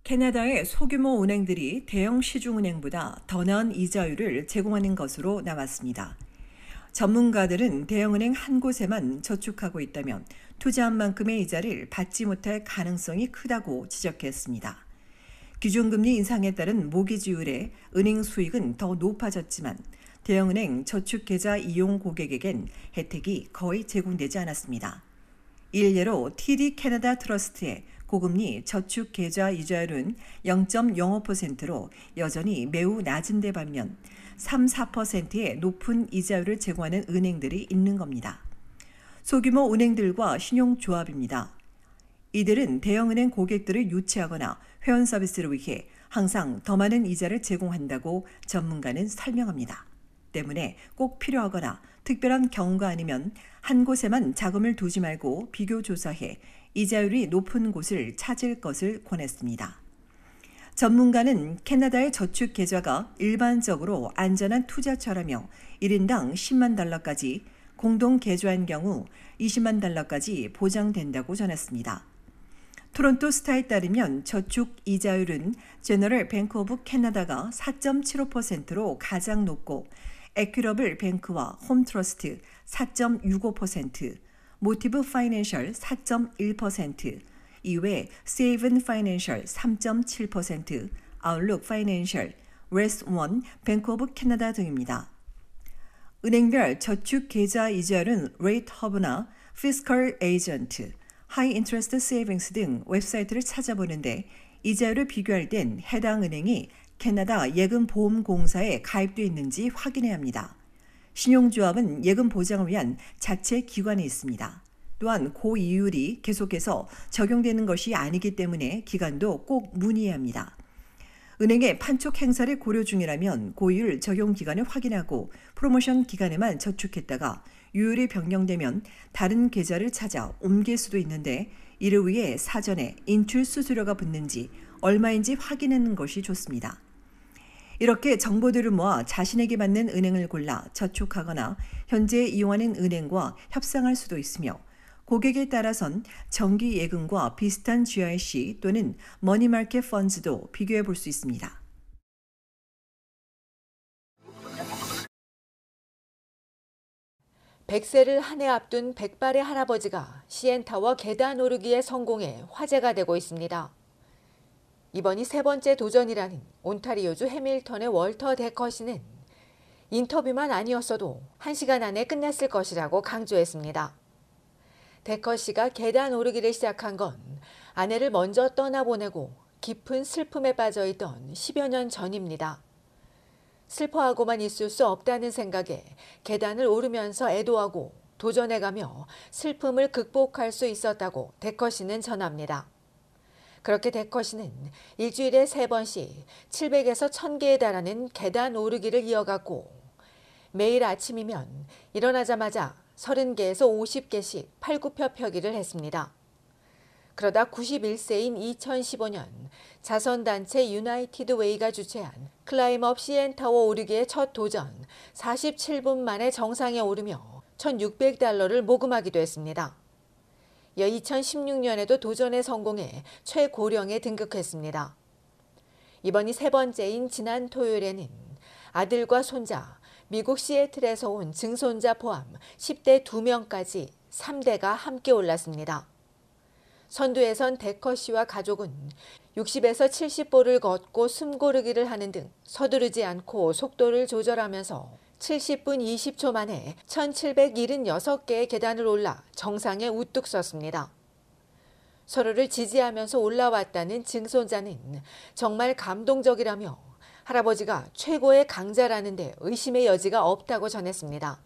캐나다의 소규모 은행들이 대형 시중은행보다 더 나은 이자율을 제공하는 것으로 나왔습니다. 전문가들은 대형은행 한 곳에만 저축하고 있다면 투자한 만큼의 이자를 받지 못할 가능성이 크다고 지적했습니다. 기준금리 인상에 따른 모기지율에 은행 수익은 더 높아졌지만 대형은행 저축계좌 이용 고객에겐 혜택이 거의 제공되지 않았습니다. 일례로 TD 캐나다 트러스트의 고금리 저축 계좌 이자율은 0.05%로 여전히 매우 낮은데 반면 3~4%의 높은 이자율을 제공하는 은행들이 있는 겁니다. 소규모 은행들과 신용조합입니다. 이들은 대형은행 고객들을 유치하거나 회원 서비스를 위해 항상 더 많은 이자를 제공한다고 전문가는 설명합니다. 때문에 꼭 필요하거나 특별한 경우가 아니면 한 곳에만 자금을 두지 말고 비교 조사해 이자율이 높은 곳을 찾을 것을 권했습니다. 전문가는 캐나다의 저축 계좌가 일반적으로 안전한 투자처라며 1인당 10만 달러까지, 공동 개조한 경우 20만 달러까지 보장된다고 전했습니다. 토론토 스타에 따르면 저축 이자율은 제너럴 뱅크 오브 캐나다가 4.75%로 가장 높고 에퀴러블 뱅크와 홈트러스트 4.65%, 모티브 파이낸셜 4.1%, 이외 세이븐 파이낸셜 3.7%, 아웃룩 파이낸셜, 웨스트원, 뱅크 오브 캐나다 등입니다. 은행별 저축 계좌 이자율은 레이트 허브나 피스컬 에이전트, 하이 인트레스트 세이빙스 등 웹사이트를 찾아보는데 이자율을 비교할 땐 해당 은행이 캐나다 예금보험공사에 가입되어 있는지 확인해야 합니다. 신용조합은 예금 보장을 위한 자체 기관이 있습니다. 또한 고이율이 계속해서 적용되는 것이 아니기 때문에 기간도 꼭 문의해야 합니다. 은행의 판촉 행사를 고려 중이라면 고이율 적용 기간을 확인하고 프로모션 기간에만 저축했다가 유율이 변경되면 다른 계좌를 찾아 옮길 수도 있는데 이를 위해 사전에 인출 수수료가 붙는지 얼마인지 확인하는 것이 좋습니다. 이렇게 정보들을 모아 자신에게 맞는 은행을 골라 저축하거나 현재 이용하는 은행과 협상할 수도 있으며 고객에 따라선 정기 예금과 비슷한 GIC 또는 머니마켓 펀즈도 비교해 볼 수 있습니다. 100세를 한 해 앞둔 백발의 할아버지가 CN타워 계단 오르기에 성공해 화제가 되고 있습니다. 이번이 세 번째 도전이라는 온타리오주 해밀턴의 월터 데커 씨는 인터뷰만 아니었어도 1시간 안에 끝났을 것이라고 강조했습니다. 데커 씨가 계단 오르기를 시작한 건 아내를 먼저 떠나보내고 깊은 슬픔에 빠져있던 10여 년 전입니다. 슬퍼하고만 있을 수 없다는 생각에 계단을 오르면서 애도하고 도전해가며 슬픔을 극복할 수 있었다고 데커 씨는 전합니다. 그렇게 데커 씨는 일주일에 3번씩 700에서 1000개에 달하는 계단 오르기를 이어갔고 매일 아침이면 일어나자마자 30개에서 50개씩 팔굽혀 펴기를 했습니다. 그러다 91세인 2015년 자선단체 유나이티드 웨이가 주최한 클라임업 CN타워 오르기의 첫 도전 47분 만에 정상에 오르며 1,600달러를 모금하기도 했습니다. 이어 2016년에도 도전에 성공해 최고령에 등극했습니다. 이번이 세 번째인 지난 토요일에는 아들과 손자, 미국 시애틀에서 온 증손자 포함 10대 2명까지 3대가 함께 올랐습니다. 선두에선 데커 씨와 가족은 60에서 70보를 걷고 숨고르기를 하는 등 서두르지 않고 속도를 조절하면서 70분 20초 만에 1776개의 계단을 올라 정상에 우뚝 섰습니다. 서로를 지지하면서 올라왔다는 증손자는 정말 감동적이라며 할아버지가 최고의 강자라는데 의심의 여지가 없다고 전했습니다.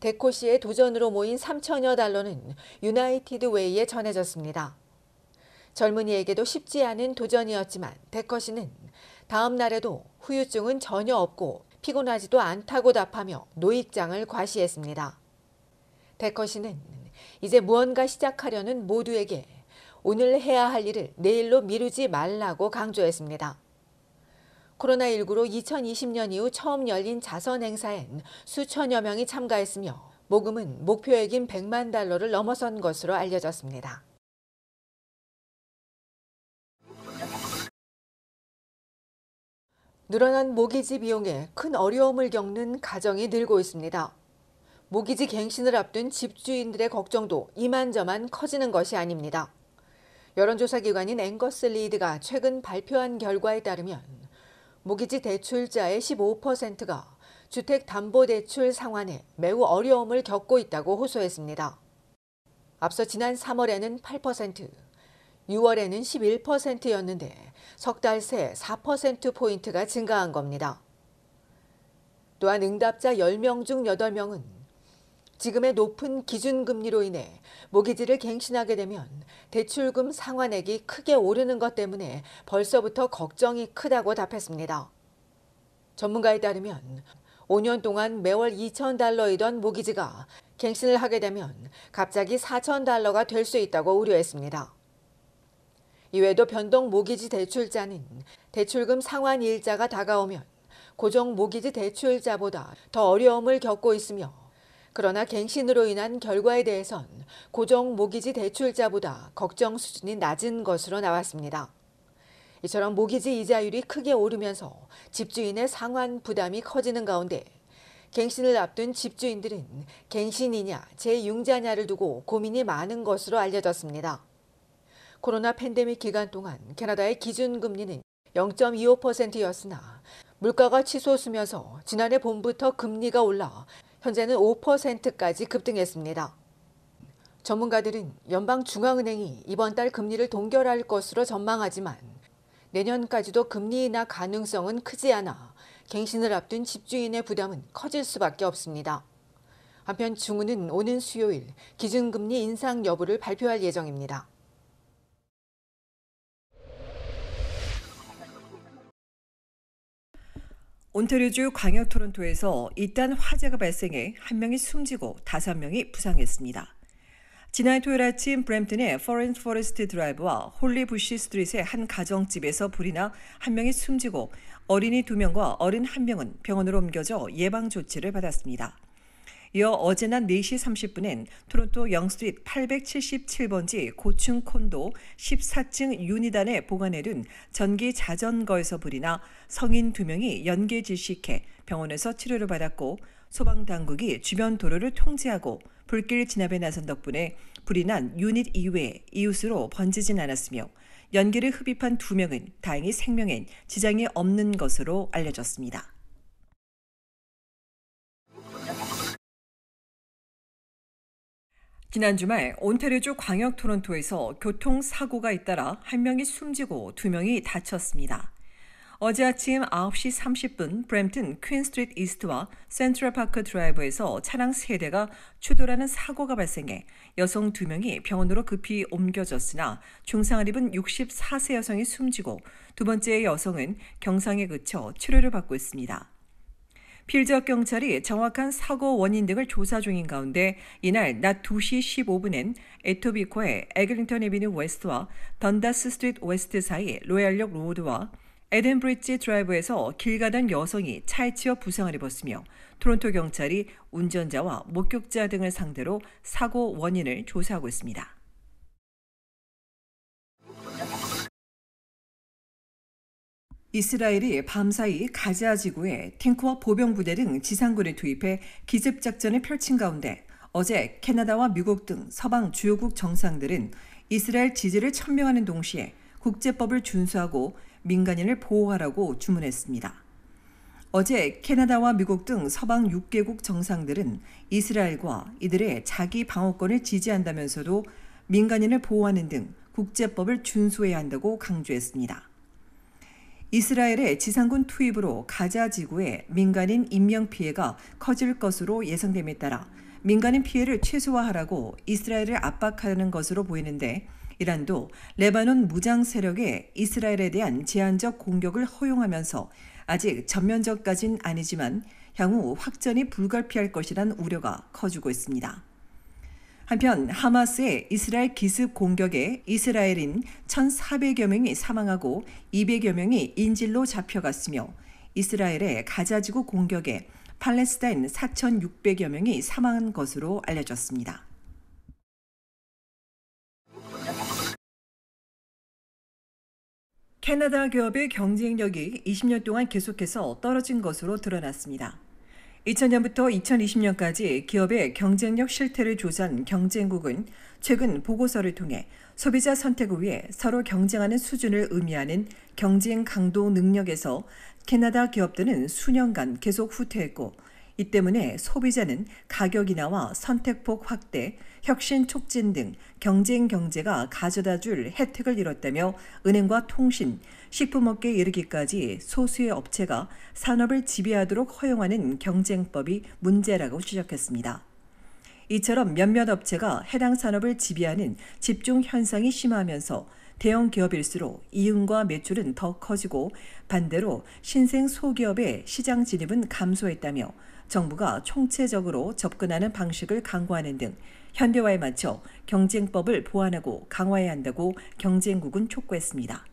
데코 씨의 도전으로 모인 3천여 달러는 유나이티드 웨이에 전해졌습니다. 젊은이에게도 쉽지 않은 도전이었지만 데커 씨는 다음 날에도 후유증은 전혀 없고 피곤하지도 않다고 답하며 노익장을 과시했습니다. 데커 씨는 이제 무언가 시작하려는 모두에게 오늘 해야 할 일을 내일로 미루지 말라고 강조했습니다. 코로나19로 2020년 이후 처음 열린 자선 행사엔 수천여 명이 참가했으며 모금은 목표액인 100만 달러를 넘어선 것으로 알려졌습니다. 늘어난 모기지 비용에 큰 어려움을 겪는 가정이 늘고 있습니다. 모기지 갱신을 앞둔 집주인들의 걱정도 이만저만 커지는 것이 아닙니다. 여론조사 기관인 앵거스 리드가 최근 발표한 결과에 따르면 모기지 대출자의 15%가 주택담보대출 상환에 매우 어려움을 겪고 있다고 호소했습니다. 앞서 지난 3월에는 8%, 6월에는 11%였는데 석 달 새 4%포인트가 증가한 겁니다. 또한 응답자 10명 중 8명은 지금의 높은 기준금리로 인해 모기지를 갱신하게 되면 대출금 상환액이 크게 오르는 것 때문에 벌써부터 걱정이 크다고 답했습니다. 전문가에 따르면 5년 동안 매월 $2,000이던 모기지가 갱신을 하게 되면 갑자기 $4,000가 될 수 있다고 우려했습니다. 이외에도 변동 모기지 대출자는 대출금 상환 일자가 다가오면 고정 모기지 대출자보다 더 어려움을 겪고 있으며 그러나 갱신으로 인한 결과에 대해선 고정 모기지 대출자보다 걱정 수준이 낮은 것으로 나왔습니다. 이처럼 모기지 이자율이 크게 오르면서 집주인의 상환 부담이 커지는 가운데 갱신을 앞둔 집주인들은 갱신이냐 재융자냐를 두고 고민이 많은 것으로 알려졌습니다. 코로나 팬데믹 기간 동안 캐나다의 기준금리는 0.25%였으나 물가가 치솟으면서 지난해 봄부터 금리가 올라 현재는 5%까지 급등했습니다. 전문가들은 연방중앙은행이 이번 달 금리를 동결할 것으로 전망하지만 내년까지도 금리 인하 가능성은 크지 않아 갱신을 앞둔 집주인의 부담은 커질 수밖에 없습니다. 한편 중은은 오는 수요일 기준금리 인상 여부를 발표할 예정입니다. 온타리오주 광역 토론토에서 잇단 화재가 발생해 1명이 숨지고 5명이 부상했습니다. 지난 토요일 아침 브램튼의 포렌트 포레스트 드라이브와 홀리부시 스트릿의 한 가정집에서 불이 나 1명이 숨지고 어린이 2명과 어른 1명은 병원으로 옮겨져 예방 조치를 받았습니다. 이어 어제 낮 4시 30분엔 토론토 영스트리트 877번지 고층 콘도 14층 유니단에 보관해둔 전기 자전거에서 불이 나 성인 2명이 연계 질식해 병원에서 치료를 받았고 소방당국이 주변 도로를 통제하고 불길 진압에 나선 덕분에 불이 난 유닛 이외에 이웃으로 번지진 않았으며 연기를 흡입한 2명은 다행히 생명엔 지장이 없는 것으로 알려졌습니다. 지난 주말 온타리오주 광역 토론토에서 교통사고가 잇따라 1명이 숨지고 2명이 다쳤습니다. 어제 아침 9시 30분 브램튼 퀸스트리트 이스트와 센트럴파크 드라이브에서 차량 3대가 추돌하는 사고가 발생해 여성 2명이 병원으로 급히 옮겨졌으나 중상을 입은 64세 여성이 숨지고 두 번째 여성은 경상에 그쳐 치료를 받고 있습니다. 필 지역 경찰이 정확한 사고 원인 등을 조사 중인 가운데 이날 낮 2시 15분엔 에토비코의 에글링턴 에비뉴 웨스트와 던다스 스트리트 웨스트 사이 로얄역 로드와 에덴 브릿지 드라이브에서 길 가던 여성이 차에 치여 부상을 입었으며 토론토 경찰이 운전자와 목격자 등을 상대로 사고 원인을 조사하고 있습니다. 이스라엘이 밤사이 가자 지구에 탱크와 보병 부대 등 지상군을 투입해 기습 작전을 펼친 가운데 어제 캐나다와 미국 등 서방 주요국 정상들은 이스라엘 지지를 천명하는 동시에 국제법을 준수하고 민간인을 보호하라고 주문했습니다. 어제 캐나다와 미국 등 서방 6개국 정상들은 이스라엘과 이들의 자기 방어권을 지지한다면서도 민간인을 보호하는 등 국제법을 준수해야 한다고 강조했습니다. 이스라엘의 지상군 투입으로 가자 지구의 민간인 인명피해가 커질 것으로 예상됨에 따라 민간인 피해를 최소화하라고 이스라엘을 압박하는 것으로 보이는데 이란도 레바논 무장 세력의 이스라엘에 대한 제한적 공격을 허용하면서 아직 전면적까진 아니지만 향후 확전이 불가피할 것이란 우려가 커지고 있습니다. 한편 하마스의 이스라엘 기습 공격에 이스라엘인 1,400여 명이 사망하고 200여 명이 인질로 잡혀갔으며 이스라엘의 가자지구 공격에 팔레스타인 4,600여 명이 사망한 것으로 알려졌습니다. 캐나다 기업의 경쟁력이 20년 동안 계속해서 떨어진 것으로 드러났습니다. 2000년부터 2020년까지 기업의 경쟁력 실태를 조사한 경쟁국은 최근 보고서를 통해 소비자 선택을 위해 서로 경쟁하는 수준을 의미하는 경쟁 강도 능력에서 캐나다 기업들은 수년간 계속 후퇴했고, 이 때문에 소비자는 가격 인하와 선택폭 확대, 혁신 촉진 등 경쟁 경제가 가져다 줄 혜택을 잃었다며 은행과 통신, 식품업계에 이르기까지 소수의 업체가 산업을 지배하도록 허용하는 경쟁법이 문제라고 지적했습니다. 이처럼 몇몇 업체가 해당 산업을 지배하는 집중 현상이 심화하면서 대형 기업일수록 이윤과 매출은 더 커지고 반대로 신생 소기업의 시장 진입은 감소했다며 정부가 총체적으로 접근하는 방식을 강구하는 등 현대화에 맞춰 경쟁법을 보완하고 강화해야 한다고 경쟁국은 촉구했습니다.